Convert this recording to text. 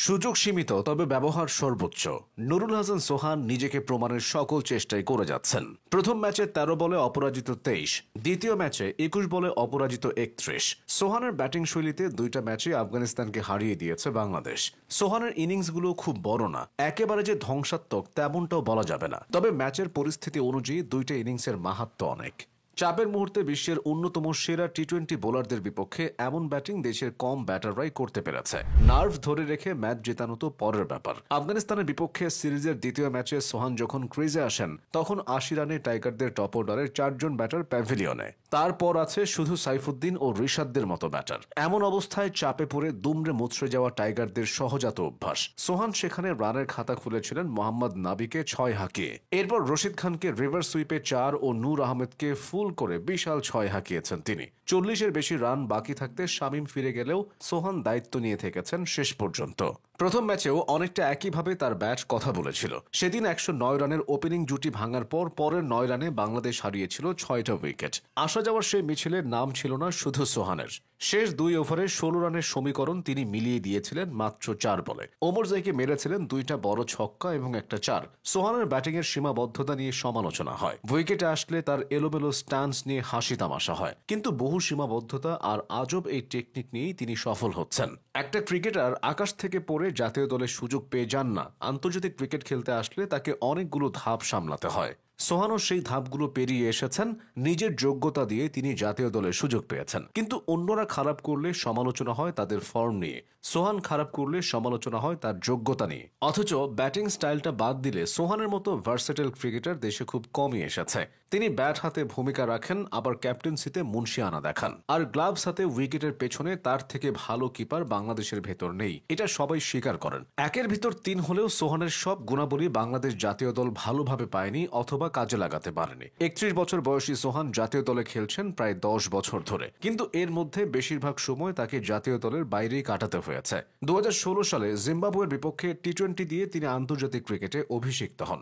সুযোগ সীমিত তবে ব্যবহার সর্বোচ্চ। নুরুল হাসান সোহান নিজেকে প্রমাণের সকল চেষ্টাই করে যাচ্ছেন। প্রথম ম্যাচে ১৩ বলে অপরাজিত ২৩, দ্বিতীয় ম্যাচে ২১ বলে অপরাজিত ৩১। সোহানের ব্যাটিং শৈলীতে দুইটা ম্যাচে আফগানিস্তানকে হারিয়ে দিয়েছে বাংলাদেশ। সোহানের ইনিংসগুলো খুব বড় না, একেবারে যে ধ্বংসাত্মক তেমনটাও বলা যাবে না, তবে ম্যাচের পরিস্থিতি অনুযায়ী দুইটা ইনিংসের মাহাত্ম্য অনেক। চাপের মুহূর্তে বিশ্বের অন্যতম সেরা টি-20 বোলারদের বিপক্ষে এমন ব্যাটিং দেশের কম ব্যাটাররাই করতে পেরেছে। নার্ভ ধরে রেখে ম্যাচ জেতানো তো পরের ব্যাপার। আফগানিস্তানের বিপক্ষে সিরিজের দ্বিতীয় ম্যাচে সোহান যখন ক্রিজে আসেন তখন ৮০ রানে টাইগারদের টপ অর্ডারের ৪ জন ব্যাটার প্যাভিলিয়নে। তারপর আছে শুধু সাইফুদ্দিন ও রিশাদদের মতো ব্যাটার। এমন অবস্থায় চাপে পড়ে দুমড়ে মুচড়ে যাওয়া টাইগারদের সহজাত অভ্যাস। সোহান সেখানে রানের খাতা খুলেছিলেন মোহাম্মদ নাবিকে ৬ হাঁকিয়ে। এরপর রশিদ খানকে রিভার্স সুইপে ৪ ও নূর আহমেদকে ফুল করে বিশাল ৬ হাঁকিয়েছেন তিনি। ৪০-এর বেশি রান বাকি থাকতে শামীম ফিরে গেলেও সোহান দায়িত্ব নিয়ে থেকেছেন শেষ পর্যন্ত। প্রথম ম্যাচেও অনেকটা একইভাবে তার ব্যাট কথা বলেছিল। সেদিন ১০৯ রানের ওপেনিং জুটি ভাঙার পর পরের ৯ রানে বাংলাদেশ হারিয়েছিল ৬টা উইকেট। আসা যাওয়ার সেই মিছিলের নাম ছিল না শুধু সোহানের। শেষ ২ ওভারে ১৬ রানের সমীকরণ তিনি মিলিয়ে দিয়েছিলেন মাত্র ৪ বলে। ওমর জাইকে মেরেছিলেন ২টা বড় ছক্কা এবং একটা ৪। সোহানের ব্যাটিংয়ের সীমাবদ্ধতা নিয়ে সমালোচনা হয়। উইকেটে আসলে তার এলোমেলো স্ট্যান্স নিয়ে হাসি তামাশা হয়, কিন্তু বহু সীমাবদ্ধতা আর আজব এই টেকনিক নিয়েই তিনি সফল হচ্ছেন। একটা ক্রিকেটার আকাশ থেকে পড়ে জাতীয় দলের সুযোগ পেয়ে যান না। আন্তর্জাতিক ক্রিকেট খেলতে আসলে তাকে অনেকগুলো ধাপ সামলাতে হয়। সোহানও সেই ধাপগুলো পেরিয়ে এসেছেন। নিজের যোগ্যতা দিয়ে তিনি জাতীয় দলের সুযোগ পেয়েছেন। কিন্তু অন্যরা খারাপ করলে সমালোচনা হয় তাদের ফর্ম নিয়ে, সোহান খারাপ করলে সমালোচনা হয় তার যোগ্যতা নিয়ে। অথচ ব্যাটিং স্টাইলটা বাদ দিলে সোহানের মতো ভার্সেটাইল ক্রিকেটার দেশে খুব কমই এসেছে। তিনি ব্যাট হাতে ভূমিকা রাখেন, আবার ক্যাপ্টেন্সিতে মুন্সিয়ানা দেখান, আর গ্লাভস হাতে উইকেটের পেছনে তার থেকে ভালো কিপার বাংলাদেশের ভেতর নেই, এটা সবাই স্বীকার করেন। ১-এর ভিতর ৩ হলেও সোহানের সব গুণাবলী বাংলাদেশ জাতীয় দল ভালোভাবে পায়নি অথবা কাজে লাগাতে পারেনি। ৩১ বছর বয়সী সোহান জাতীয় দলে খেলছেন প্রায় ১০ বছর ধরে, কিন্তু এর মধ্যে বেশিরভাগ সময় তাকে জাতীয় দলের বাইরেই কাটাতে হয়েছে। ২০১৬ সালে জিম্বাবুয়ের বিপক্ষে টি-২০ দিয়ে তিনি আন্তর্জাতিক ক্রিকেটে অভিষিক্ত হন।